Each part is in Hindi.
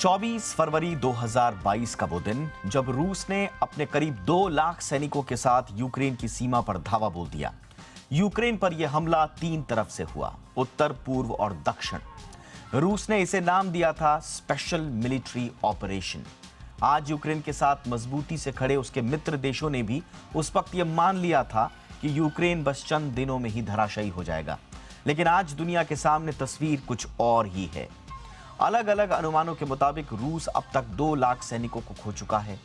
24 फरवरी 2022 का वो दिन जब रूस ने अपने करीब 2 लाख सैनिकों के साथ यूक्रेन की सीमा पर धावा बोल दिया। यूक्रेन पर यह हमला 3 तरफ से हुआ, उत्तर, पूर्व और दक्षिण। रूस ने इसे नाम दिया था स्पेशल मिलिट्री ऑपरेशन। आज यूक्रेन के साथ मजबूती से खड़े उसके मित्र देशों ने भी उस वक्त यह मान लिया था कि यूक्रेन बस चंद दिनों में ही धराशायी हो जाएगा। लेकिन आज दुनिया के सामने तस्वीर कुछ और ही है। अलग अलग अनुमानों के मुताबिक रूस अब तक 2 लाख सैनिकों को खो चुका है।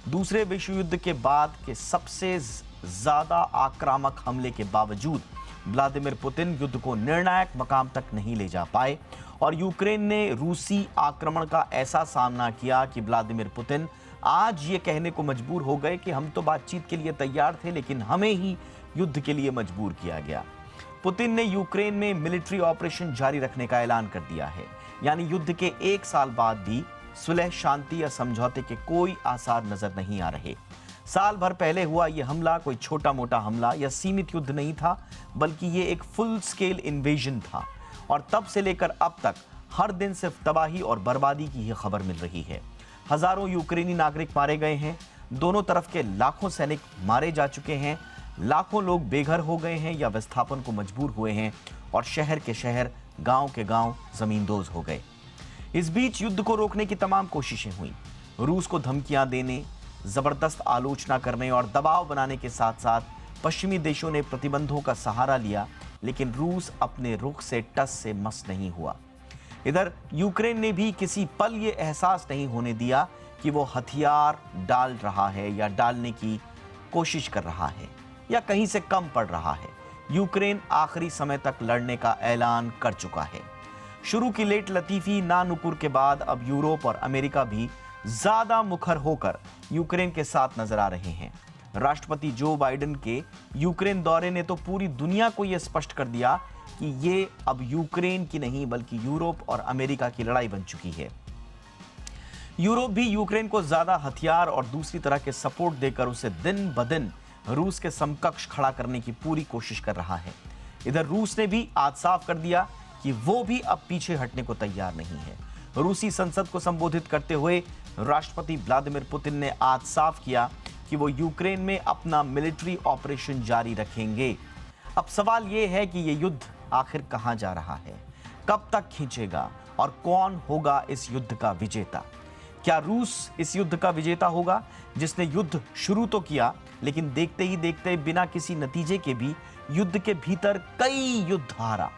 दूसरे विश्व युद्ध के बाद के सबसे ज्यादा आक्रामक हमले के बावजूद व्लादिमीर पुतिन युद्ध को निर्णायक मकाम तक नहीं ले जा पाए और यूक्रेन ने रूसी आक्रमण का ऐसा सामना किया कि व्लादिमीर पुतिन आज ये कहने को मजबूर हो गए कि हम तो बातचीत के लिए तैयार थे, लेकिन हमें ही युद्ध के लिए मजबूर किया गया। पुतिन ने यूक्रेन में मिलिट्री ऑपरेशन जारी रखने का ऐलान कर दिया है, यानी युद्ध के 1 साल बाद भी सुलह, शांति या समझौते के कोई आसार नजर नहीं आ रहे। साल भर पहले हुआ यह हमला कोई छोटा मोटा हमला या सीमित युद्ध नहीं था, बल्कि ये एक फुल स्केल इन्वेजन था। और तब से लेकर अब तक हर दिन सिर्फ तबाही और बर्बादी की ही खबर मिल रही है। हजारों यूक्रेनी नागरिक मारे गए हैं, दोनों तरफ के लाखों सैनिक मारे जा चुके हैं, लाखों लोग बेघर हो गए हैं या विस्थापन को मजबूर हुए हैं और शहर के शहर, गांव के गांव जमींदोज हो गए। इस बीच युद्ध को रोकने की तमाम कोशिशें हुई। रूस को धमकियां देने, जबरदस्त आलोचना करने और दबाव बनाने के साथ साथ पश्चिमी देशों ने प्रतिबंधों का सहारा लिया, लेकिन रूस अपने रुख से टस से मस नहीं हुआ। इधर यूक्रेन ने भी किसी पल ये एहसास नहीं होने दिया कि वो हथियार डाल रहा है या डालने की कोशिश कर रहा है या कहीं से कम पड़ रहा है। यूक्रेन आखिरी समय तक लड़ने का ऐलान कर चुका है। शुरू की लेट लतीफी ना नुकुर के बाद अब यूरोप और अमेरिका भी ज्यादा मुखर होकर यूक्रेन के साथ नजर आ रहे हैं। राष्ट्रपति जो बाइडेन के यूक्रेन दौरे ने तो पूरी दुनिया को यह स्पष्ट कर दिया कि ये अब यूक्रेन की नहीं बल्कि यूरोप और अमेरिका की लड़ाई बन चुकी है। यूरोप भी यूक्रेन को ज्यादा हथियार और दूसरी तरह के सपोर्ट देकर उसे दिन ब दिन रूस के समकक्ष खड़ा करने की पूरी कोशिश कर रहा है। इधर रूस ने भी आज साफ कर दिया कि वो भी अब पीछे हटने को तैयार नहीं है। रूसी संसद को संबोधित करते हुए राष्ट्रपति व्लादिमीर पुतिन ने आज साफ किया कि वो यूक्रेन में अपना मिलिट्री ऑपरेशन जारी रखेंगे। अब सवाल ये है कि ये युद्ध आखिर कहां जा रहा है, कब तक खींचेगा और कौन होगा इस युद्ध का विजेता? क्या रूस इस युद्ध का विजेता होगा जिसने युद्ध शुरू तो किया, लेकिन देखते ही देखते बिना किसी नतीजे के भी युद्ध के भीतर कई युद्ध हारा?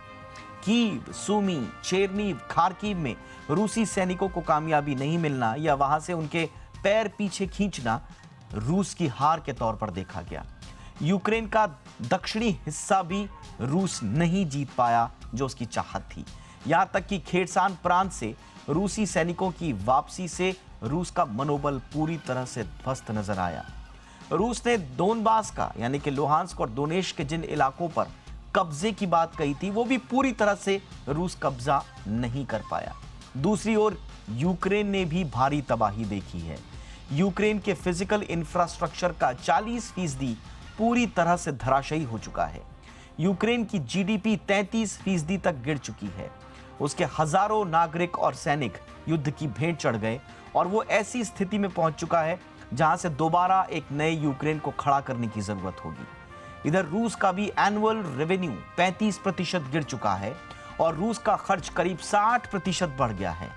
कीव, सुमी, चेरनीव, खार्किव में रूसी सैनिकों को कामयाबी नहीं मिलना या वहां से उनके पैर पीछे खींचना रूस की हार के तौर पर देखा गया। यूक्रेन का दक्षिणी हिस्सा भी रूस नहीं जीत पाया जो उसकी चाहत थी। यहां तक कि खेरसान प्रांत से रूसी सैनिकों की वापसी से रूस का मनोबल पूरी तरह से ध्वस्त नजर आया। रूस ने दोनबास का यानी कि लुहांस्क और दोनेत्स्क के जिन इलाकों पर कब्जे की बात कही थी, वो भी पूरी तरह से रूस कब्जा नहीं कर पाया। दूसरी ओर यूक्रेन ने भी भारी तबाही देखी है। यूक्रेन के फिजिकल इंफ्रास्ट्रक्चर का 40% पूरी तरह से धराशायी हो चुका है। यूक्रेन की जीडीपी 33% तक गिर चुकी है। उसके हजारों नागरिक और सैनिक युद्ध की भेंट चढ़ गए और वो ऐसी स्थिति में पहुंच चुका है जहां से दोबारा एक नए यूक्रेन को खड़ा करने की जरूरत होगी। इधर रूस का भी एनुअल रेवेन्यू 35% गिर चुका है और रूस का खर्च करीब 60% बढ़ गया है।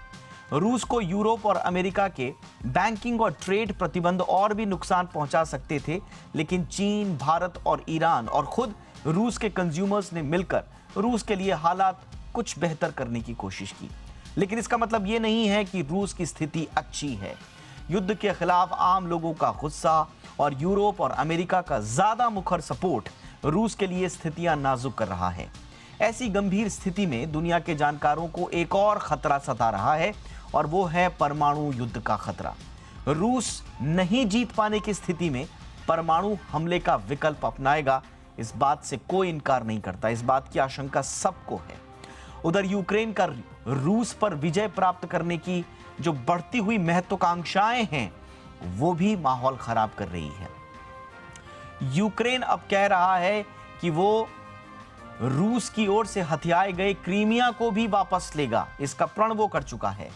रूस को यूरोप और अमेरिका के बैंकिंग और ट्रेड प्रतिबंध और भी नुकसान पहुंचा सकते थे, लेकिन चीन, भारत और ईरान और खुद रूस के कंज्यूमर्स ने मिलकर रूस के लिए हालात कुछ बेहतर करने की कोशिश की। लेकिन इसका मतलब ये नहीं है कि रूस की स्थिति अच्छी है। युद्ध के खिलाफ आम लोगों का गुस्सा और यूरोप और अमेरिका का ज्यादा मुखर सपोर्ट रूस के लिए स्थितियां नाजुक कर रहा है। ऐसी गंभीर स्थिति में दुनिया के जानकारों को एक और खतरा सता रहा है और वो है परमाणु युद्ध का खतरा। रूस नहीं जीत पाने की स्थिति में परमाणु हमले का विकल्प अपनाएगा, इस बात से कोई इनकार नहीं करता। इस बात की आशंका सबको है। उधर यूक्रेन का रूस पर विजय प्राप्त करने की जो बढ़ती हुई महत्वाकांक्षाएं हैं, वो भी माहौल खराब कर रही है। यूक्रेन अब कह रहा है कि वो रूस की ओर से हथियाए गए क्रीमिया को भी वापस लेगा। इसका प्रण वो कर चुका है।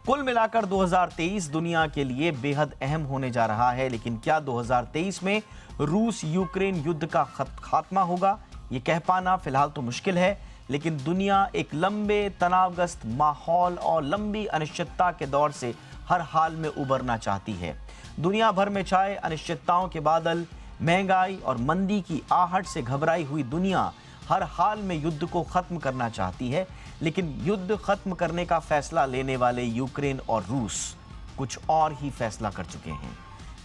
कुल मिलाकर 2023 दुनिया के लिए बेहद अहम होने जा रहा है, लेकिन क्या 2023 में रूस यूक्रेन युद्ध का खात्मा होगा, ये कह पाना फिलहाल तो मुश्किल है। लेकिन दुनिया एक लंबे तनावग्रस्त माहौल और लंबी अनिश्चितता के दौर से हर हाल में उबरना चाहती है। दुनिया भर में छाए अनिश्चितताओं के बादल, महंगाई और मंदी की आहट से घबराई हुई दुनिया हर हाल में युद्ध को खत्म करना चाहती है। लेकिन युद्ध खत्म करने का फैसला लेने वाले यूक्रेन और रूस कुछ और ही फैसला कर चुके हैं।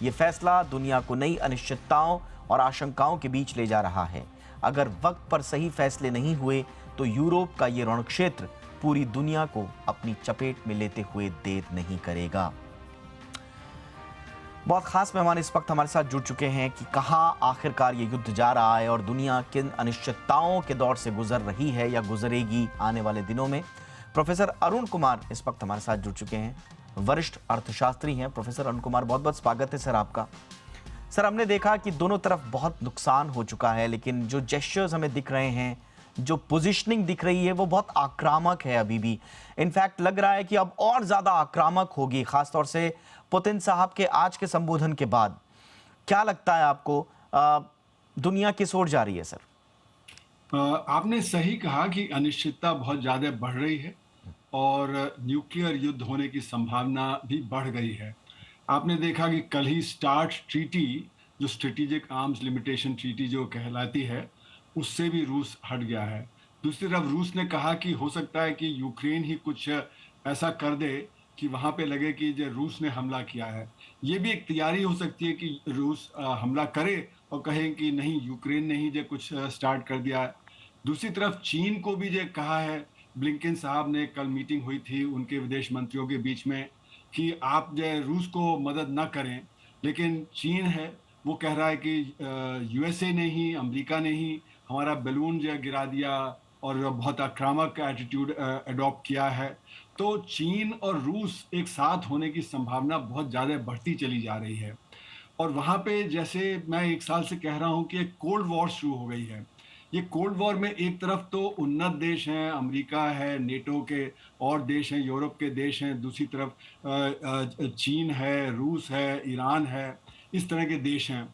ये फैसला दुनिया को नई अनिश्चितताओं और आशंकाओं के बीच ले जा रहा है। अगर वक्त पर सही फैसले नहीं हुए तो यूरोप का ये रणक्षेत्र पूरी दुनिया को अपनी चपेट में लेते हुए देर नहीं करेगा। बहुत खास मेहमान इस वक्त हमारे साथ जुड़ चुके हैं कि कहां आखिरकार ये युद्ध जा रहा है और दुनिया किन अनिश्चितताओं के दौर से गुजर रही है या गुजरेगी आने वाले दिनों में। प्रोफेसर अरुण कुमार इस वक्त हमारे साथ जुड़ चुके हैं, वरिष्ठ अर्थशास्त्री हैं। प्रोफेसर अरुण कुमार, बहुत बहुत स्वागत है सर आपका। सर, हमने देखा कि दोनों तरफ बहुत नुकसान हो चुका है, लेकिन जो जेस्चर्स हमें दिख रहे हैं, जो पोजीशनिंग दिख रही है, वो बहुत आक्रामक है अभी भी। इनफैक्ट लग रहा है कि अब और ज्यादा आक्रामक होगी, खासतौर से पुतिन साहब के आज के संबोधन के बाद। क्या लगता है आपको, दुनिया किस ओर जा रही है सर? आपने सही कहा कि अनिश्चितता बहुत ज़्यादा बढ़ रही है और न्यूक्लियर युद्ध होने की संभावना भी बढ़ गई है। आपने देखा कि कल ही स्टार्ट ट्रीटी, जो स्ट्रेटेजिक आर्म्स लिमिटेशन ट्रीटी जो कहलाती है, उससे भी रूस हट गया है। दूसरी तरफ रूस ने कहा कि हो सकता है कि यूक्रेन ही कुछ ऐसा कर दे कि वहाँ पे लगे कि जो रूस ने हमला किया है। ये भी एक तैयारी हो सकती है कि रूस हमला करे और कहें कि नहीं, यूक्रेन ने ही जो कुछ स्टार्ट कर दिया है। दूसरी तरफ चीन को भी जो कहा है, ब्लिंकन साहब ने, कल मीटिंग हुई थी उनके विदेश मंत्रियों के बीच में, कि आप जो रूस को मदद ना करें। लेकिन चीन है वो कह रहा है कि यूएसए ने ही, अमेरिका ने ही हमारा बैलून जो गिरा दिया और बहुत आक्रामक एटीट्यूड अडॉप्ट किया है। तो चीन और रूस एक साथ होने की संभावना बहुत ज़्यादा बढ़ती चली जा रही है। और वहाँ पे, जैसे मैं एक साल से कह रहा हूँ कि एक कोल्ड वॉर शुरू हो गई है। ये कोल्ड वॉर में एक तरफ तो उन्नत देश हैं, अमेरिका है, नेटो के और देश हैं, यूरोप के देश हैं, दूसरी तरफ चीन है, रूस है, ईरान है, इस तरह के देश हैं।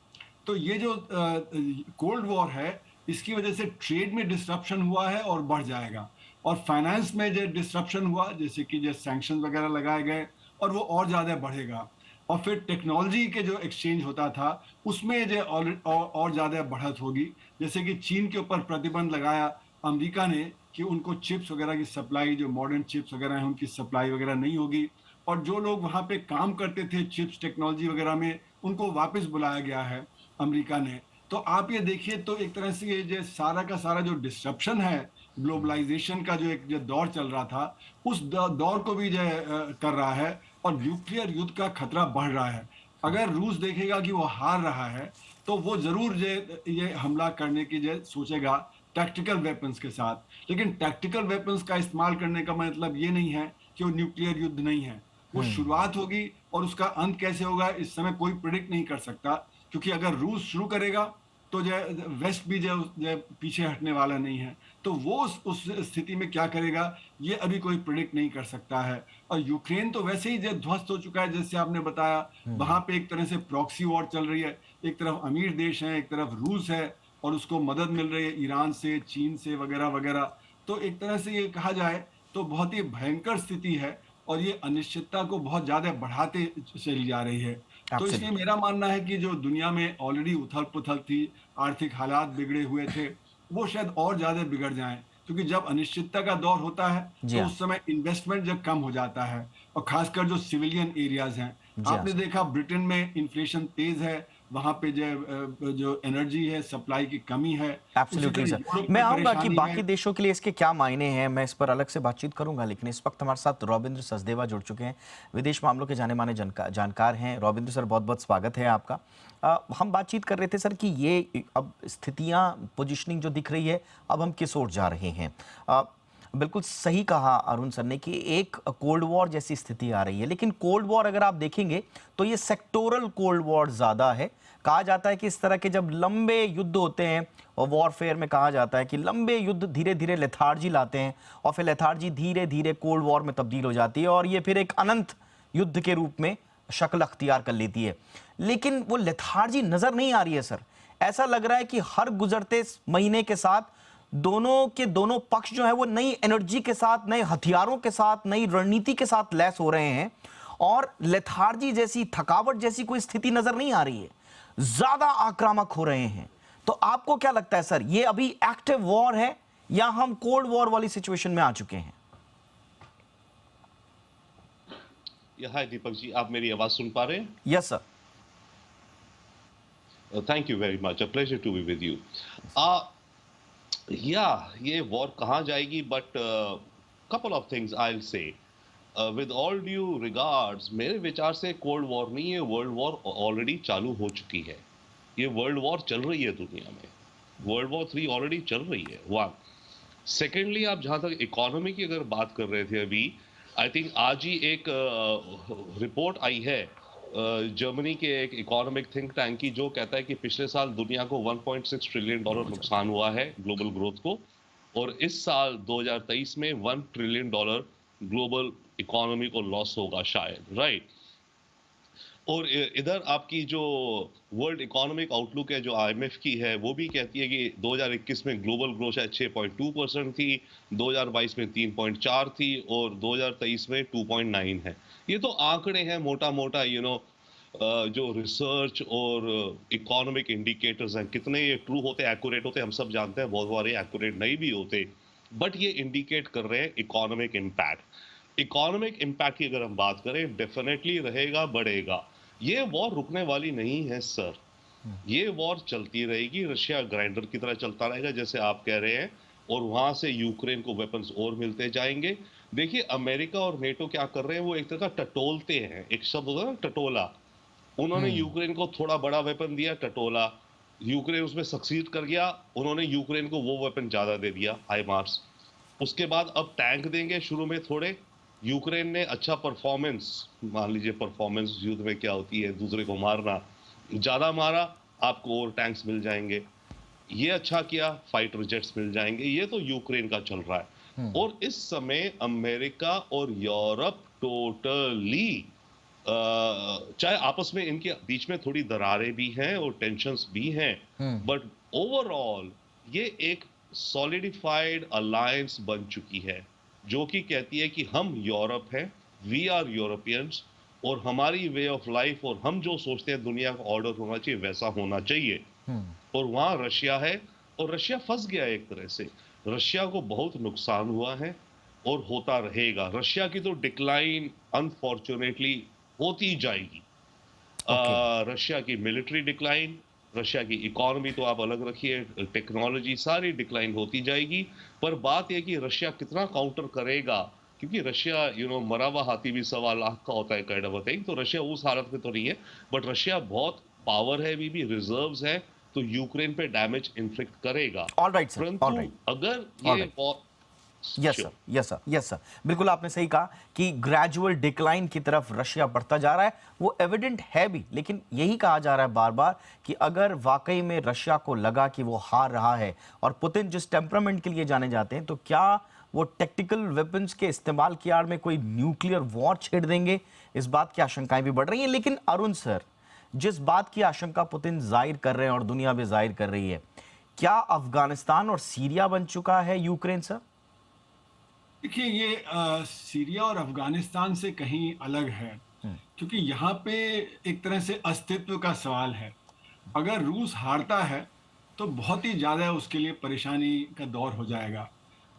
तो ये जो कोल्ड वॉर है, इसकी वजह से ट्रेड में डिस्ट्रप्शन हुआ है और बढ़ जाएगा। और फाइनेंस में जो डिस्ट्रप्शन हुआ, जैसे कि जो सैंक्शन वगैरह लगाए गए, और वो और ज़्यादा बढ़ेगा। और फिर टेक्नोलॉजी के जो एक्सचेंज होता था, उसमें जो और ज़्यादा बढ़त होगी। जैसे कि चीन के ऊपर प्रतिबंध लगाया अमेरिका ने कि उनको चिप्स वगैरह की सप्लाई, जो मॉडर्न चिप्स वगैरह हैं, उनकी सप्लाई वगैरह नहीं होगी। और जो लोग वहाँ पे काम करते थे चिप्स टेक्नोलॉजी वगैरह में, उनको वापस बुलाया गया है अमेरिका ने। तो आप ये देखिए, तो एक तरह से ये जो सारा का सारा जो डिस्ट्रप्शन है, ग्लोबलाइजेशन का जो दौर चल रहा था, उस दौर को भी जो कर रहा है। और न्यूक्लियर युद्ध का खतरा बढ़ रहा है। अगर रूस देखेगा कि वो हार रहा है, तो वो जरूर ये हमला करने की सोचेगा टैक्टिकल वेपन्स के साथ। लेकिन टैक्टिकल वेपन्स का इस्तेमाल करने का मतलब ये नहीं है कि वो न्यूक्लियर युद्ध नहीं है। वो शुरुआत होगी और उसका अंत कैसे होगा, इस समय कोई प्रिडिक्ट नहीं कर सकता। क्योंकि अगर रूस शुरू करेगा तो वेस्ट भी पीछे हटने वाला नहीं है। तो वो उस स्थिति में क्या करेगा, ये अभी कोई प्रिडिक्ट नहीं कर सकता है। और यूक्रेन तो वैसे ही ध्वस्त हो चुका है, जैसे आपने बताया। वहां पे एक तरह से प्रॉक्सी वॉर चल रही है। एक तरफ अमीर देश है, एक तरफ रूस है, और उसको मदद मिल रही है ईरान से, चीन से वगैरह वगैरह। तो एक तरह से ये कहा जाए तो बहुत ही भयंकर स्थिति है, और ये अनिश्चितता को बहुत ज्यादा बढ़ाते चली जा रही है। तो इसलिए मेरा मानना है कि जो दुनिया में ऑलरेडी उथल पुथल थी, आर्थिक हालात बिगड़े हुए थे, वो शायद और ज्यादा बिगड़ जाएं। क्योंकि जब अनिश्चितता का दौर होता है तो उस समय इन्वेस्टमेंट जब कम हो जाता है, और खासकर जो सिविलियन एरियाज हैं। आपने देखा ब्रिटेन में इन्फ्लेशन तेज है, वहां पे जो एनर्जी है, सप्लाई की कमी है। एब्सोल्युटली सर, मैं आऊंगा कि बाकी देशों के लिए इसके क्या मायने हैं, मैं इस पर अलग से बातचीत करूंगा। लेकिन इस वक्त हमारे साथ रॉबिंद्र सचदेवा जुड़ चुके हैं, विदेश मामलों के जाने माने जानकार हैं। रॉबिंद्र सर, बहुत बहुत स्वागत है आपका। हम बातचीत कर रहे थे सर कि ये अब स्थितियां, पोजिशनिंग जो दिख रही है, अब हम किस ओर जा रहे हैं। बिल्कुल सही कहा अरुण सर ने कि एक कोल्ड वॉर जैसी स्थिति आ रही है, लेकिन कोल्ड वॉर अगर आप देखेंगे तो ये सेक्टोरल कोल्ड वॉर ज्यादा है। कहा जाता है कि इस तरह के जब लंबे युद्ध होते हैं, और वॉरफेयर में कहा जाता है कि लंबे युद्ध धीरे धीरे लेथार्जी लाते हैं, और फिर लेथार्जी धीरे धीरे कोल्ड वॉर में तब्दील हो जाती है, और ये फिर एक अनंत युद्ध के रूप में शक्ल अख्तियार कर लेती है। लेकिन वो लेथार्जी नजर नहीं आ रही है सर। ऐसा लग रहा है कि हर गुजरते महीने के साथ दोनों के दोनों पक्ष जो है वो नई एनर्जी के साथ, नए हथियारों के साथ, नई रणनीति के साथ लैस हो रहे हैं, और लेथार्जी जैसी, थकावट जैसी कोई स्थिति नजर नहीं आ रही है। ज्यादा आक्रामक हो रहे हैं। तो आपको क्या लगता है सर, ये अभी एक्टिव वॉर है या हम कोल्ड वॉर वाली सिचुएशन में आ चुके हैं? हाय दीपक जी, आप मेरी आवाज सुन पा रहे हैं? Yes sir. Thank you very much, a pleasure to be with you. ये वॉर कहाँ जाएगी, but couple of things I will say. With all due regards, मेरे विचार से कोल्ड वॉर नहीं है, वर्ल्ड वॉर ऑलरेडी चालू हो चुकी है। ये वर्ल्ड वॉर चल रही है दुनिया में, वर्ल्ड वॉर 3 ऑलरेडी चल रही है। वन, सेकेंडली, आप जहां तक इकोनॉमी की अगर बात कर रहे थे अभी, आई थिंक आज ही एक रिपोर्ट आई है जर्मनी के एक इकोनॉमिक थिंक टैंक की, जो कहता है कि पिछले साल दुनिया को $1.6 ट्रिलियन नुकसान हुआ है ग्लोबल ग्रोथ को, और इस साल 2023 में $1 ट्रिलियन ग्लोबल इकोनॉमी को लॉस होगा शायद, राइट। और इधर आपकी जो वर्ल्ड इकोनॉमिक आउटलुक है जो आईएमएफ की है, वो भी कहती है कि 2021 में ग्लोबल ग्रोथ शायद 6.2% थी, 2022 में 3.4 थी, और 2023 में 2.9 है। ये तो आंकड़े हैं मोटा मोटा, जो रिसर्च और इकोनॉमिक इंडिकेटर्स हैं, कितने ये ट्रू होते, एक्यूरेट होते, हम सब जानते हैं, बहुत बार एक्यूरेट नहीं भी होते, बट ये इंडिकेट कर रहे हैं इकोनॉमिक इम्पैक्ट। इकोनॉमिक इम्पैक्ट की अगर हम बात करें, डेफिनेटली रहेगा, बढ़ेगा। ये वॉर रुकने वाली नहीं है सर, ये वॉर चलती रहेगी। रशिया ग्राइंडर की तरह चलता रहेगा जैसे आप कह रहे हैं, और वहां से यूक्रेन को वेपन्स और मिलते जाएंगे। देखिए अमेरिका और नेटो क्या कर रहे हैं, वो एक तरह का टटोलते हैं, एक शब्द होता है ना टटोला। उन्होंने यूक्रेन को थोड़ा बड़ा वेपन दिया, टटोला, यूक्रेन उसमें सक्सीड कर गया, उन्होंने यूक्रेन को वो वेपन ज्यादा दे दिया, हाइमार्स। उसके बाद अब टैंक देंगे शुरू में थोड़े, यूक्रेन ने अच्छा परफॉर्मेंस, मान लीजिए परफॉर्मेंस युद्ध में क्या होती है, दूसरे को मारना, ज्यादा मारा, आपको और टैंक्स मिल जाएंगे। ये अच्छा किया, फाइटर जेट्स मिल जाएंगे। ये तो यूक्रेन का चल रहा है। और इस समय अमेरिका और यूरोप टोटली, चाहे आपस में इनके बीच में थोड़ी दरारें भी हैं और टेंशन्स भी हैं, बट ओवरऑल ये एक सॉलिडिफाइड अलायंस बन चुकी है, जो कि कहती है कि हम यूरोप हैं, वी आर यूरोपियंस, और हमारी वे ऑफ लाइफ और हम जो सोचते हैं दुनिया का ऑर्डर होना चाहिए वैसा होना चाहिए। और वहां रशिया है, और रशिया फंस गया एक तरह से। रशिया को बहुत नुकसान हुआ है और होता रहेगा। रशिया की तो डिक्लाइन अनफॉर्चुनेटली होती जाएगी। रशिया की मिलिट्री डिक्लाइन, रशिया की इकोनॉमी तो आप अलग रखिए, टेक्नोलॉजी सारी डिक्लाइन होती जाएगी। पर बात यह कि रशिया कितना काउंटर करेगा, क्योंकि रशिया मरा हुआ हाथी भी 1.25 लाख का होता है, काइंड ऑफ थिंग। तो रशिया उस हालत में तो नहीं है, बट रशिया बहुत पावर है, भी रिजर्व्स है, तो यूक्रेन पे डैमेज इन्फ्लिक्ट करेगा। ऑलराइट सर, परंतु ऑलराइट। अगर ये yes sir, yes sir, yes sir, बिल्कुल आपने सही कहा कि ग्रेजुअल डिक्लाइन की तरफ रशिया बढ़ता जा रहा है। वो एविडेंट है भी, लेकिन यही कहा जा रहा है बार बार कि अगर वाकई में रशिया को लगा कि वो हार रहा है, और पुतिन जिस टेम्परामेंट के लिए जाने जाते हैं, तो क्या वो टेक्टिकल वेपन्स के इस्तेमाल की आड़ में कोई न्यूक्लियर वॉर छेड़ देंगे? इस बात की आशंकाएं भी बढ़ रही हैं। लेकिन अरुण सर, जिस बात की आशंका पुतिन जाहिर कर रहे हैं और दुनिया भी जाहिर कर रही है, क्या अफगानिस्तान और सीरिया बन चुका है यूक्रेन सर? देखिए, ये सीरिया और अफगानिस्तान से कहीं अलग है, क्योंकि यहाँ पे एक तरह से अस्तित्व का सवाल है। अगर रूस हारता है तो बहुत ही ज़्यादा उसके लिए परेशानी का दौर हो जाएगा।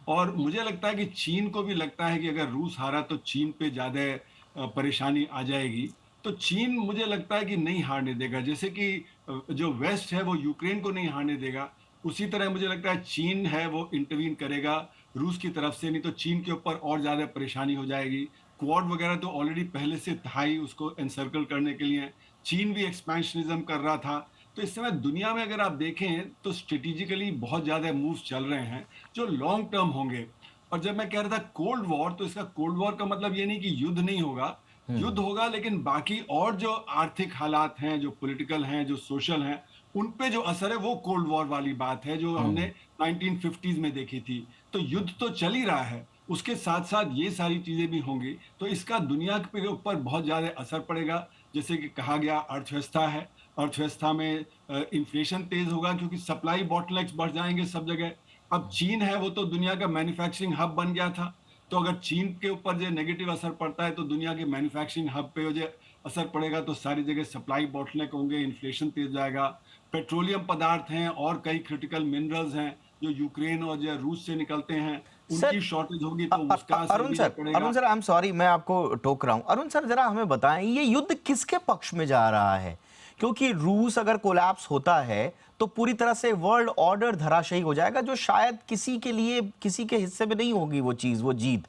और मुझे लगता है कि चीन को भी लगता है कि अगर रूस हारा तो चीन पे ज़्यादा परेशानी आ जाएगी। तो चीन, मुझे लगता है कि नहीं हारने देगा। जैसे कि जो वेस्ट है वो यूक्रेन को नहीं हारने देगा, उसी तरह मुझे लगता है चीन है वो इंटरवीन करेगा रूस की तरफ से, नहीं तो चीन के ऊपर और ज़्यादा परेशानी हो जाएगी। क्वाड वगैरह तो ऑलरेडी पहले से था ही उसको एनसर्कल करने के लिए। चीन भी एक्सपेंशनिज्म कर रहा था। तो इस समय दुनिया में अगर आप देखें तो स्ट्रेटेजिकली बहुत ज़्यादा मूव्स चल रहे हैं जो लॉन्ग टर्म होंगे। और जब मैं कह रहा था कोल्ड वॉर, तो इसका कोल्ड वॉर का मतलब ये नहीं कि युद्ध नहीं होगा, युद्ध होगा, लेकिन बाकी और जो आर्थिक हालात हैं, जो पॉलिटिकल हैं, जो सोशल हैं, उन पे जो असर है वो कोल्ड वॉर वाली बात है जो हमने 1950s में देखी थी। तो युद्ध तो चल ही रहा है, उसके साथ साथ ये सारी चीजें भी होंगी, तो इसका दुनिया के ऊपर बहुत ज्यादा असर पड़ेगा। जैसे कि कहा गया, अर्थव्यवस्था है, अर्थव्यवस्था में इन्फ्लेशन तेज होगा क्योंकि सप्लाई बॉटलनेक्स बढ़ जाएंगे सब जगह। अब चीन है, वो तो दुनिया का मैन्युफैक्चरिंग हब बन गया था, तो अगर चीन के ऊपर जो नेगेटिव असर पड़ता है तो दुनिया के मैन्युफैक्चरिंग हब पे जो असर पड़ेगा, तो सारी जगह सप्लाई बॉटलनेक होंगे, इन्फ्लेशन तेज जाएगा। पेट्रोलियम पदार्थ हैं और कई क्रिटिकल मिनरल्स हैं जो यूक्रेन और जो रूस से निकलते हैं, सर उनकी शॉर्टेज होगी तो उसका असर भी जो अरुण पड़ेगा। सर, आई एम सॉरी, मैं आपको टोक रहा हूं। अरुण सर, जरा हमें बताएं, ये युद्ध किसके पक्ष में जा रहा है? क्योंकि रूस अगर कोलैप्स होता है तो पूरी तरह से वर्ल्ड ऑर्डर धराशायी हो जाएगा, जो शायद किसी के लिए, किसी के हिस्से में नहीं होगी वो चीज, वो जीत।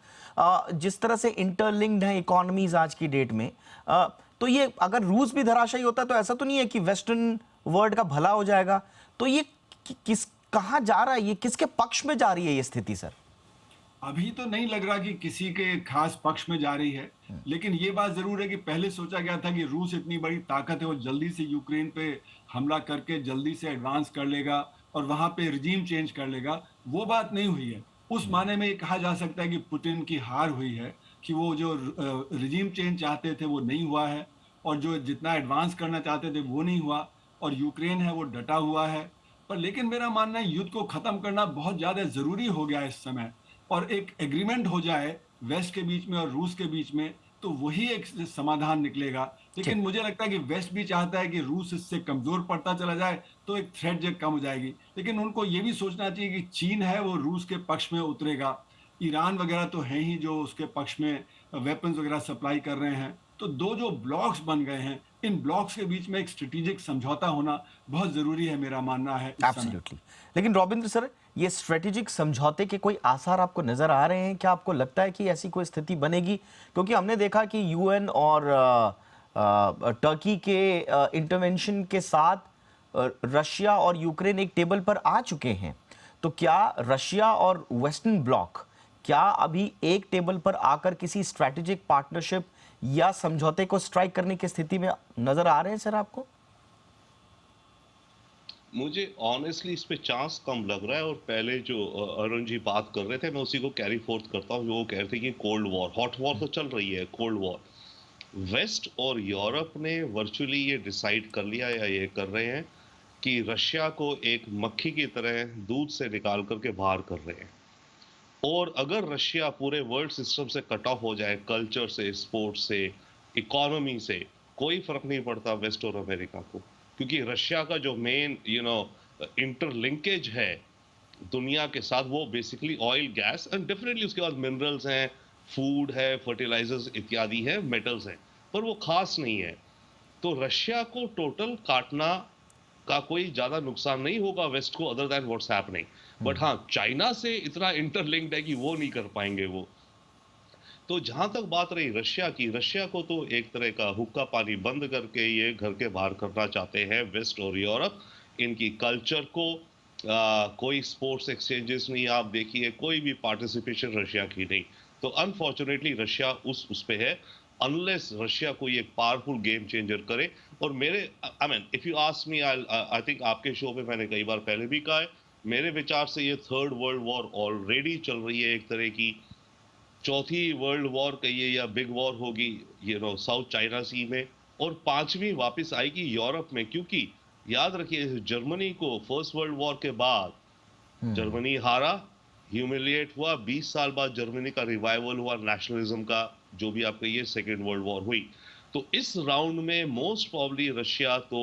जिस तरह से इंटरलिंक्ड है इकोनॉमीज आज की डेट में, तो ये अगर रूस भी धराशायी होता है तो ऐसा तो नहीं है कि वेस्टर्न वर्ल्ड का भला हो जाएगा। तो ये किस, कहाँ जा रहा है, ये किसके पक्ष में जा रही है ये स्थिति सर? अभी तो नहीं लग रहा कि किसी के खास पक्ष में जा रही है, लेकिन ये बात जरूर है कि पहले सोचा गया था कि रूस इतनी बड़ी ताकत है, वो जल्दी से यूक्रेन पे हमला करके जल्दी से एडवांस कर लेगा और वहां पे रिजीम चेंज कर लेगा। वो बात नहीं हुई है। उस माने में ये कहा जा सकता है कि पुतिन की हार हुई है, कि वो जो रिजीम चेंज चाहते थे वो नहीं हुआ है, और जो जितना एडवांस करना चाहते थे वो नहीं हुआ, और यूक्रेन है वो डटा हुआ है। पर लेकिन मेरा मानना है युद्ध को खत्म करना बहुत ज्यादा जरूरी हो गया है इस समय, और एक एग्रीमेंट हो जाए वेस्ट के बीच में और रूस के बीच में, तो वही एक समाधान निकलेगा। लेकिन ठीक। मुझे लगता है कि वेस्ट भी चाहता है कि रूस इससे कमजोर पड़ता चला जाए, तो एक थ्रेट जो कम हो जाएगी। लेकिन उनको ये भी सोचना चाहिए कि चीन है वो रूस के पक्ष में उतरेगा, ईरान वगैरह तो है ही जो उसके पक्ष में वेपन्स वगैरह सप्लाई कर रहे हैं। तो दो जो ब्लॉक्स बन गए हैं, इन ब्लॉक्स के बीच में एक स्ट्रेटेजिक समझौता होना बहुत जरूरी है, मेरा मानना है इस समय। एब्सोल्युटली। लेकिन रॉबिंद्र सर, ये स्ट्रेटेजिक समझौते के कोई आसार आपको नजर आ रहे हैं? क्या आपको लगता है कि ऐसी कोई स्थिति बनेगी? क्योंकि हमने देखा कि यूएन और टर्की के इंटरवेंशन के साथ रशिया और यूक्रेन एक टेबल पर आ चुके हैं। तो क्या रशिया और वेस्टर्न ब्लॉक, क्या अभी एक टेबल पर आकर किसी स्ट्रेटेजिक पार्टनरशिप या समझौते को स्ट्राइक करने की स्थिति में नजर आ रहे हैं सर आपको? मुझे ऑनेस्टली इस पे चांस कम लग रहा है। और पहले जो अरुण जी बात कर रहे थे, मैं उसी को कैरी फोर्थ करता हूँ। वो कह रहे थे कि कोल्ड वॉर, हॉट वॉर तो चल रही है, कोल्ड वॉर। वेस्ट और यूरोप ने वर्चुअली ये डिसाइड कर लिया या ये कर रहे हैं कि रशिया को एक मक्खी की तरह दूध से निकाल करके बाहर कर रहे हैं। और अगर रशिया पूरे वर्ल्ड सिस्टम से कट ऑफ हो जाए, कल्चर से, स्पोर्ट्स से, इकोनॉमी से, कोई फर्क नहीं पड़ता वेस्ट और अमेरिका को। क्योंकि रशिया का जो मेन इंटरलिंकेज है दुनिया के साथ, वो basically oil, gas and definitely उसके बाद मिनरल्स हैं, फूड है, फर्टिलाइजर्स इत्यादि है, मेटल्स हैं, पर वो खास नहीं है। तो रशिया को टोटल काटना का कोई ज्यादा नुकसान नहीं होगा वेस्ट को, other than what's happening. But हाँ, चाइना से इतना इंटरलिंक्ड है कि वो नहीं कर पाएंगे वो। तो जहां तक बात रही रशिया की, रशिया को तो एक तरह का हुक्का पानी बंद करके ये घर के बाहर करना चाहते हैं वेस्ट और यूरोप। इनकी कल्चर को कोई स्पोर्ट्स एक्सचेंजेस नहीं, आप देखिए कोई भी पार्टिसिपेशन रशिया की नहीं। तो अनफॉर्चुनेटली रशिया उस पे है, अनलेस रशिया कोई एक पावरफुल गेम चेंजर करे। और मेरे, I mean, if you ask me, I think आपके शो पे मैंने कई बार पहले भी कहा है, मेरे विचार से ये थर्ड वर्ल्ड वॉर ऑलरेडी चल रही है, एक तरह की चौथी वर्ल्ड वॉर कहिए या बिग वॉर होगी साउथ चाइना सी में। और पांचवी वापस आएगी यूरोप में। क्योंकि याद रखिए, जर्मनी को फर्स्ट वर्ल्ड वॉर के बाद जर्मनी हारा, ह्यूमिलिएट हुआ, 20 साल बाद जर्मनी का रिवाइवल हुआ नेशनलिज्म का, जो भी आप कहिए, सेकेंड वर्ल्ड वॉर हुई। तो इस राउंड में मोस्ट प्रॉब्ली रशिया तो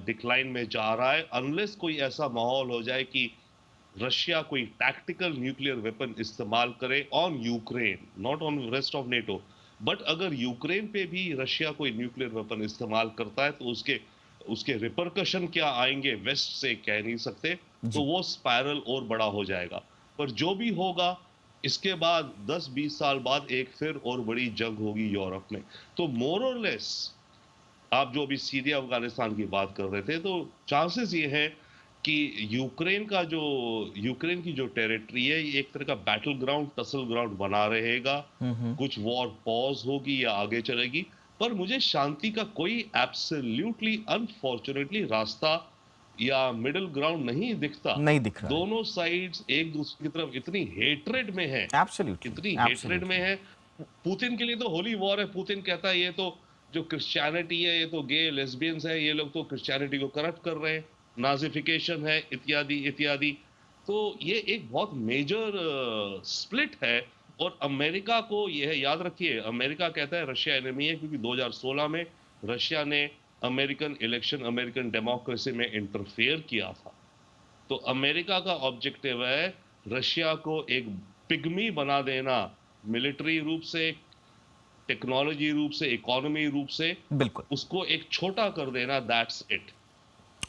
डिक्लाइन में जा रहा है, अनलेस कोई ऐसा माहौल हो जाए कि रशिया कोई टैक्टिकल न्यूक्लियर वेपन इस्तेमाल करे on Ukraine, not on rest of NATO. But अगर यूक्रेन पे भी रशिया कोई न्यूक्लियर वेपन इस्तेमाल करता है तो उसके उसके रिपरकशन क्या आएंगे वेस्ट से कह नहीं सकते। तो वो स्पाइरल और बड़ा हो जाएगा। पर जो भी होगा, इसके बाद 10-20 साल बाद एक फिर और बड़ी जंग होगी यूरोप में। तो मोर और लेस, आप जो अभी सीरिया अफगानिस्तान की बात कर रहे थे, तो चांसेस ये है कि यूक्रेन की जो टेरिटरी है ये एक तरह का बैटल ग्राउंड, टसल ग्राउंड बना रहेगा। कुछ वॉर पॉज होगी या आगे चलेगी, पर मुझे शांति का कोई एब्सोल्युटली अनफॉर्चुनेटली रास्ता या मिडिल ग्राउंड नहीं दिखता। नहीं दिख रहा है। दोनों साइड्स एक दूसरे की तरफ इतनी हेट्रेड में है, एब्सोल्युटली, इतनी हेट्रेड में है। पुतिन के लिए तो होली वॉर है। पुतिन कहता है ये तो जो क्रिश्चियनिटी है, ये तो गे लेस्बियंस है, ये लोग तो क्रिश्चियनिटी को करप्ट कर रहे हैं, नाजिफिकेशन है, इत्यादि इत्यादि। तो ये एक बहुत मेजर स्प्लिट है। और अमेरिका को यह याद रखिए, अमेरिका कहता है रशिया एनिमी है, क्योंकि 2016 में रशिया ने अमेरिकन इलेक्शन, अमेरिकन डेमोक्रेसी में इंटरफेयर किया था। तो अमेरिका का ऑब्जेक्टिव है रशिया को एक पिग्मी बना देना, मिलिट्री रूप से, टेक्नोलॉजी रूप से, इकोनॉमी रूप से, बिल्कुल, उसको एक छोटा कर देना। That's it.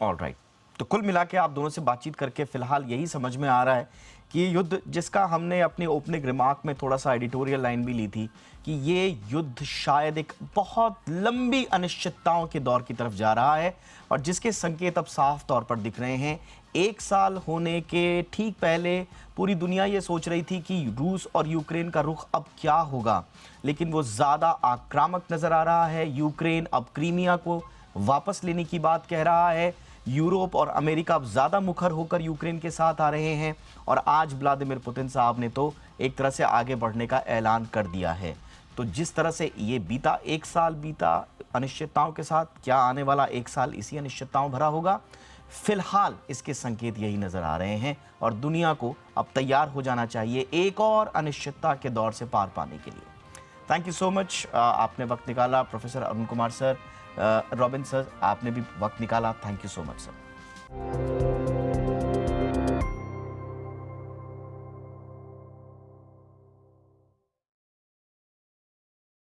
ऑलराइट। तो कुल मिला के आप दोनों से बातचीत करके फिलहाल यही समझ में आ रहा है कि ये युद्ध, जिसका हमने अपनी ओपनिंग रिमार्क में थोड़ा सा एडिटोरियल लाइन भी ली थी, कि ये युद्ध शायद एक बहुत लंबी अनिश्चितताओं के दौर की तरफ जा रहा है, और जिसके संकेत अब साफ तौर पर दिख रहे हैं। 1 साल होने के ठीक पहले पूरी दुनिया ये सोच रही थी कि रूस और यूक्रेन का रुख अब क्या होगा, लेकिन वो ज़्यादा आक्रामक नज़र आ रहा है। यूक्रेन अब क्रीमिया को वापस लेने की बात कह रहा है। यूरोप और अमेरिका अब ज़्यादा मुखर होकर यूक्रेन के साथ आ रहे हैं, और आज व्लादिमीर पुतिन साहब ने तो एक तरह से आगे बढ़ने का ऐलान कर दिया है। तो जिस तरह से ये बीता 1 साल बीता अनिश्चितताओं के साथ, क्या आने वाला 1 साल इसी अनिश्चितताओं भरा होगा? फिलहाल इसके संकेत यही नज़र आ रहे हैं, और दुनिया को अब तैयार हो जाना चाहिए एक और अनिश्चितता के दौर से पार पाने के लिए। थैंक यू सो मच, आपने वक्त निकाला। Professor Arun Kumar sir, robin sir, आपने भी वक्त निकाला। Thank you so much sir.